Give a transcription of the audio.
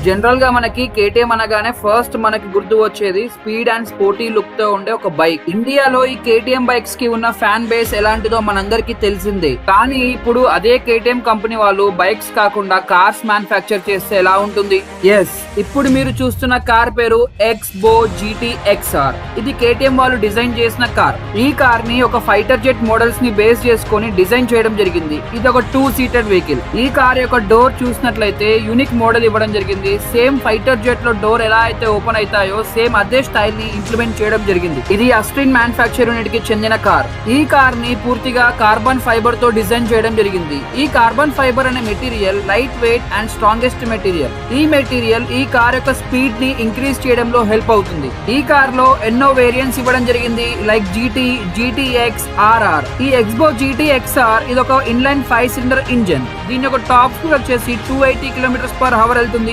General గా మనకి KTM అనగానే ఫస్ట్ మనకి గుర్తు వచ్చేది స్పీడ్ అండ్ స్పోర్టీ లుక్ తో ఉండే ఒక బైక్. ఇండియాలో ఈ కేటీఎం బైక్స్ కి ఉన్న ఫ్యాన్ బేస్ ఎలాంటిదో మనందరికి తెలిసిందే. కానీ ఇప్పుడు అదే కేటీఎం కంపెనీ వాళ్ళు బైక్స్ కాకుండా కార్స్ మ్యానుఫ్యాక్చర్ చేస్తే ఎలా ఉంటుంది? ఎస్, ఇప్పుడు మీరు చూస్తున్న కార్ పేరు ఎక్స్బో GT XR. ఇది కేటీఎం వాళ్ళు డిజైన్ చేసిన కార్. ఈ కార్ ని ఒక ఫైటర్ జెట్ మోడల్స్ ని బేస్ చేసుకొని డిజైన్ చేయడం జరిగింది. ఇది ఒక 2-seated వెహికల్. ఈ కార్ యొక్క డోర్ చూసినట్లయితే యూనిక్ మోడల్ ఇవ్వడం జరిగింది. సేమ్ ఫైటర్ జెట్ లో డోర్ ఎలా అయితే ఓపెన్ అవుతాయో సేమ్ అదే స్టైల్ ని ఇంప్లిమెంట్ చేయడం జరిగింది. ఇది అస్ట్రిన్ మ్యానుఫ్యాక్చర్ యూనిట్ కి చెందిన కార్. ఈ కార్ ని పూర్తిగా కార్బన్ ఫైబర్ తో డిజైన్ చేయడం జరిగింది. ఈ కార్బన్ ఫైబర్ అనే material light weight and strongest material. ఈ మెటీరియల్ ఈ కార్ యొక్క స్పీడ్ ని ఇంక్రీజ్ చేయడంలో హెల్ప్ అవుతుంది. ఈ కార్ లో ఎన్నో వేరియంట్స్ ఇవ్వడం జరిగింది, లైక్ GT, GTX, RR. ఈ ఎక్స్బో GT XR ఇది ఒక ఇన్లైన్ 5-cylinder ఇంజన్. దీని యొక్క టాప్ స్పీడ్ వచ్చేసి 280 km/h వెళ్తుంది.